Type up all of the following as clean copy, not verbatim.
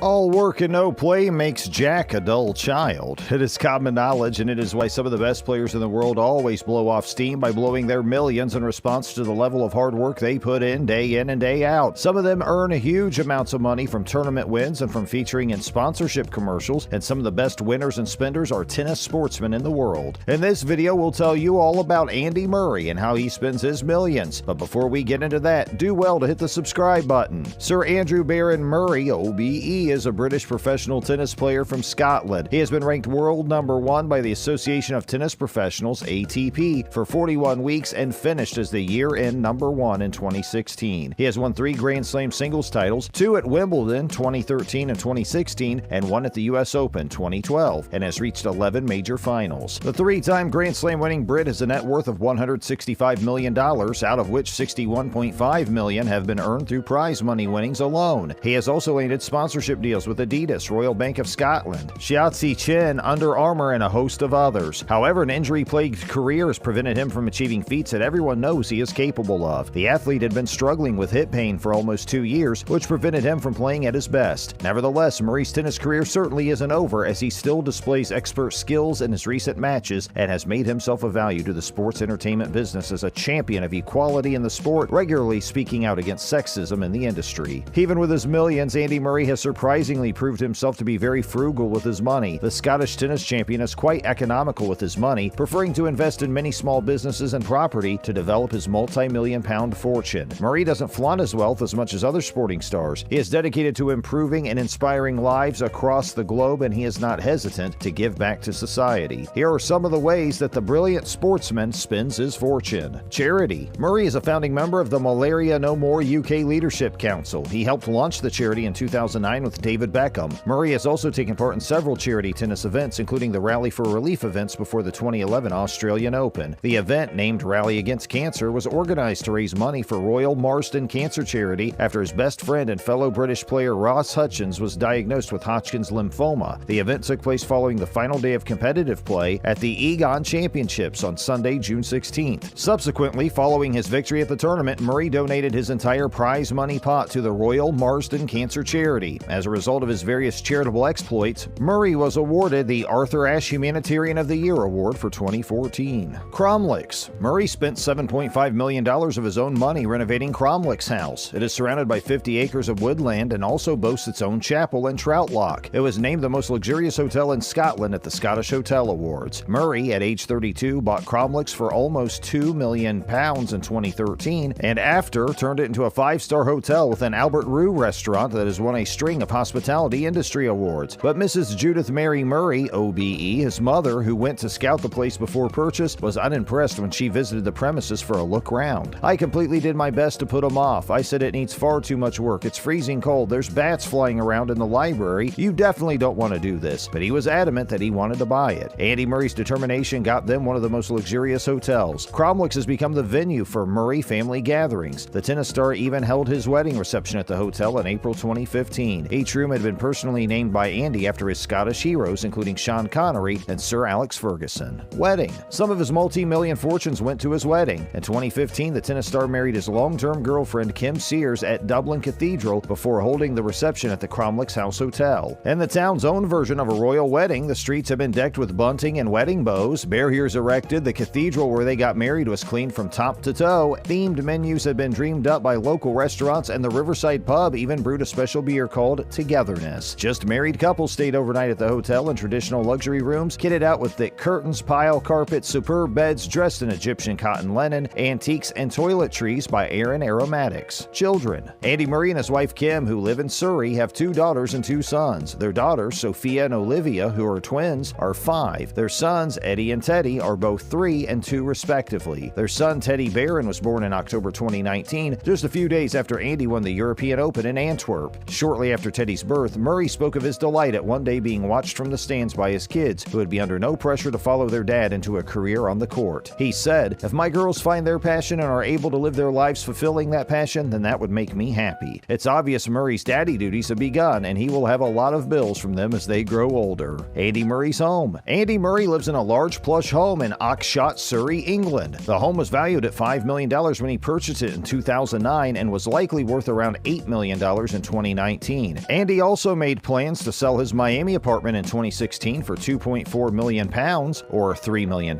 All work and no play makes Jack a dull child. It is common knowledge, and it is why some of the best players in the world always blow off steam by blowing their millions in response to the level of hard work they put in and day out. Some of them earn huge amounts of money from tournament wins and from featuring in sponsorship commercials, and some of the best winners and spenders are tennis sportsmen in the world. In this video, we'll tell you all about Andy Murray and how he spends his millions. But before we get into that, do well to hit the subscribe button. Sir Andrew Barron Murray, OBE, is a British professional tennis player from Scotland. He has been ranked world number 1 by the Association of Tennis Professionals, ATP, for 41 weeks and finished as the year-end number 1 in 2016. He has won 3 Grand Slam singles titles, 2 at Wimbledon 2013 and 2016, and 1 at the US Open 2012, and has reached 11 major finals. The 3-time Grand Slam winning Brit has a net worth of $165 million, out of which $61.5 million have been earned through prize money winnings alone. He has also landed sponsorship deals with Adidas, Royal Bank of Scotland, Shiatsi Chin, Under Armour, and a host of others. However, an injury-plagued career has prevented him from achieving feats that everyone knows he is capable of. The athlete had been struggling with hip pain for almost 2 years, which prevented him from playing at his best. Nevertheless, Murray's tennis career certainly isn't over, as he still displays expert skills in his recent matches and has made himself a value to the sports entertainment business as a champion of equality in the sport, regularly speaking out against sexism in the industry. Even with his millions, Andy Murray has surprisingly proved himself to be very frugal with his money. The Scottish tennis champion is quite economical with his money, preferring to invest in many small businesses and property to develop his multi-million-pound fortune. Murray doesn't flaunt his wealth as much as other sporting stars. He is dedicated to improving and inspiring lives across the globe, and he is not hesitant to give back to society. Here are some of the ways that the brilliant sportsman spends his fortune. Charity. Murray is a founding member of the Malaria No More UK Leadership Council. He helped launch the charity in 2009 with David Beckham. Murray has also taken part in several charity tennis events, including the Rally for Relief events before the 2011 Australian Open. The event, named Rally Against Cancer, was organized to raise money for Royal Marsden Cancer Charity after his best friend and fellow British player Ross Hutchins was diagnosed with Hodgkin's lymphoma. The event took place following the final day of competitive play at the Egon Championships on Sunday, June 16th. Subsequently, following his victory at the tournament, Murray donated his entire prize money pot to the Royal Marsden Cancer Charity. As a result of his various charitable exploits, Murray was awarded the Arthur Ashe Humanitarian of the Year Award for 2014. Cromlix. Murray spent $7.5 million of his own money renovating Cromlix House. It is surrounded by 50 acres of woodland and also boasts its own chapel and trout lock. It was named the most luxurious hotel in Scotland at the Scottish Hotel Awards. Murray, at age 32, bought Cromlix for almost £2 million in 2013, and after turned it into a 5-star hotel with an Albert Roux restaurant that has won a string of hospitality industry awards. But Mrs. Judith Mary Murray, OBE, his mother, who went to scout the place before purchase, was unimpressed when she visited the premises for a look round. "I completely did my best to put him off. I said it needs far too much work. It's freezing cold. There's bats flying around in the library. You definitely don't want to do this." But he was adamant that he wanted to buy it. Andy Murray's determination got them one of the most luxurious hotels. Cromlix has become the venue for Murray family gatherings. The tennis star even held his wedding reception at the hotel in April 2015. Each room had been personally named by Andy after his Scottish heroes, including Sean Connery and Sir Alex Ferguson. Wedding. Some of his multi-million fortunes went to his wedding. In 2015, the tennis star married his long-term girlfriend Kim Sears at Dublin Cathedral before holding the reception at the Cromlix House Hotel. In the town's own version of a royal wedding, the streets have been decked with bunting and wedding bows, barriers erected, the cathedral where they got married was cleaned from top to toe, themed menus have been dreamed up by local restaurants, and the Riverside Pub even brewed a special beer called Togetherness. Just married couples stayed overnight at the hotel in traditional luxury rooms, kitted out with thick curtains, pile carpets, superb beds dressed in Egyptian cotton linen, antiques, and toiletries by Aaron Aromatics. Children. Andy Murray and his wife Kim, who live in Surrey, have 2 daughters and 2 sons. Their daughters, Sophia and Olivia, who are twins, are 5. Their sons, Eddie and Teddy, are both 3 and 2 respectively. Their son, Teddy Barron, was born in October 2019, just a few days after Andy won the European Open in Antwerp. Shortly after Teddy's birth, Murray spoke of his delight at one day being watched from the stands by his kids, who would be under no pressure to follow their dad into a career on the court. He said, "If my girls find their passion and are able to live their lives fulfilling that passion, then that would make me happy." It's obvious Murray's daddy duties have begun, and he will have a lot of bills from them as they grow older. Andy Murray's home. Andy Murray lives in a large plush home in Oxshott, Surrey, England. The home was valued at $5 million when he purchased it in 2009 and was likely worth around $8 million in 2019. Andy also made plans to sell his Miami apartment in 2016 for £2.4 million, or $3 million.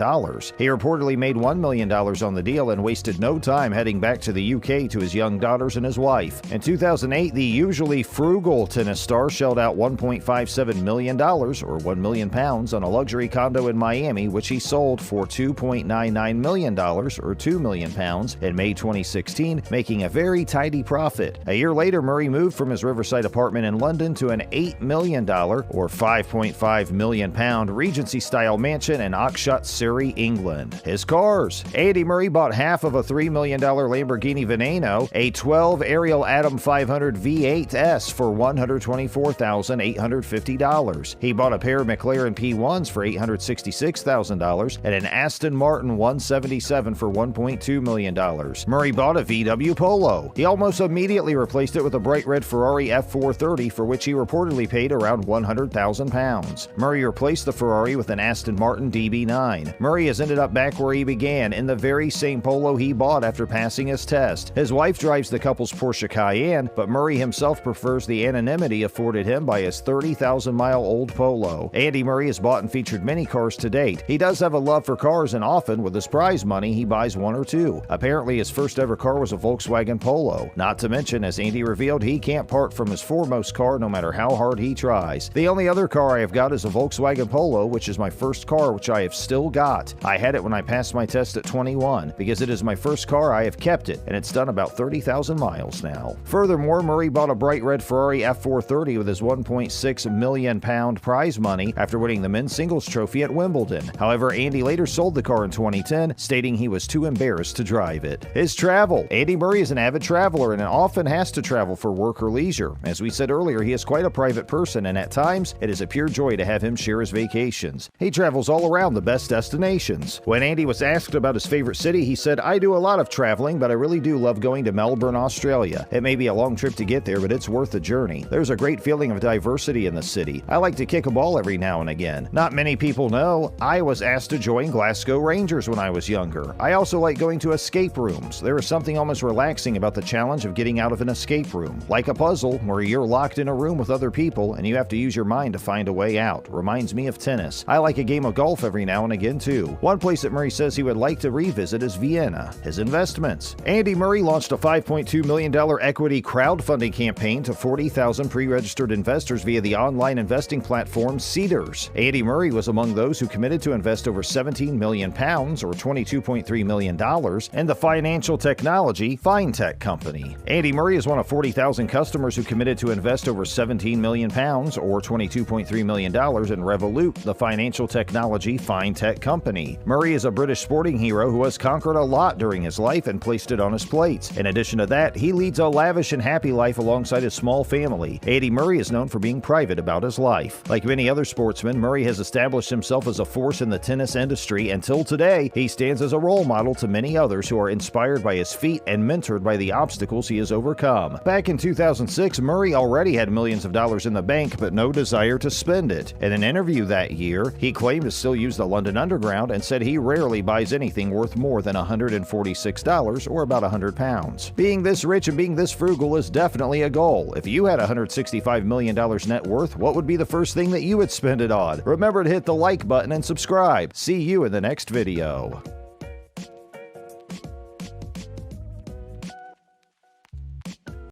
He reportedly made $1 million on the deal and wasted no time heading back to the UK to his young daughters and his wife. In 2008, the usually frugal tennis star shelled out $1.57 million, or £1 million, on a luxury condo in Miami, which he sold for $2.99 million, or £2 million, in May 2016, making a very tidy profit. A year later, Murray moved from his Riverside apartment in London to an $8 million, or £5.5 million, Regency-style mansion in Oxshott, Surrey, England. His cars. Andy Murray bought half of a $3 million Lamborghini Veneno, a 12 Ariel Atom 500 V8S for $124,850. He bought a pair of McLaren P1s for $866,000 and an Aston Martin 177 for $1.2 million. Murray bought a VW Polo. He almost immediately replaced it with a bright red Ferrari F430, for which he reportedly paid around £100,000. Murray replaced the Ferrari with an Aston Martin DB9. Murray has ended up back where he began, in the very same Polo he bought after passing his test. His wife drives the couple's Porsche Cayenne, but Murray himself prefers the anonymity afforded him by his 30,000-mile-old Polo. Andy Murray has bought and featured many cars to date. He does have a love for cars, and often, with his prize money, he buys one or two. Apparently, his first ever car was a Volkswagen Polo. Not to mention, as Andy revealed, he can't part from his foremost car no matter how hard he tries. The only other car I have got is a Volkswagen Polo, which is my first car, which I have still got. I had it when I passed my test at 21. Because it is my first car, I have kept it, and it's done about 30,000 miles now. Furthermore, Murray bought a bright red Ferrari F430 with his £1.6 million prize money after winning the men's singles trophy at Wimbledon. However, Andy later sold the car in 2010, stating he was too embarrassed to drive it. His travel. Andy Murray is an avid traveler and often has to travel for work or leisure. As we said earlier, he is quite a private person, and at times, it is a pure joy to have him share his vacations. He travels all around the best destinations. When Andy was asked about his favorite city, he said, "I do a lot of traveling, but I really do love going to Melbourne, Australia. It may be a long trip to get there, but it's worth the journey. There's a great feeling of diversity in the city. I like to kick a ball every now and again. Not many people know, I was asked to join Glasgow Rangers when I was younger. I also like going to escape rooms. There is something almost relaxing about the challenge of getting out of an escape room. Like a puzzle, where you're locked in a room with other people and you have to use your mind to find a way out. Reminds me of tennis. I like a game of golf every now and again too." One place that Murray says he would like to revisit is Vienna. His investments. Andy Murray launched a $5.2 million equity crowdfunding campaign to 40,000 pre-registered investors via the online investing platform Cedars. Andy Murray was among those who committed to invest over £17 million, or $22.3 million, in the financial technology FinTech company. Andy Murray is one of 40,000 customers who committed to invest over £17 million, or $22.3 million, in Revolut, the financial technology FinTech company. Murray is a British sporting hero who has conquered a lot during his life and placed it on his plate. In addition to that, he leads a lavish and happy life alongside his small family. Andy Murray is known for being private about his life. Like many other sportsmen, Murray has established himself as a force in the tennis industry. Until today, he stands as a role model to many others who are inspired by his feat and mentored by the obstacles he has overcome. Back in 2006, Murray already had millions of dollars in the bank, but no desire to spend it. In an interview that year, he claimed to still use the London Underground and said he rarely buys anything worth more than $146, or about £100. Being this rich and being this frugal is definitely a goal. If you had $165 million net worth, what would be the first thing that you would spend it on? Remember to hit the like button and subscribe. See you in the next video.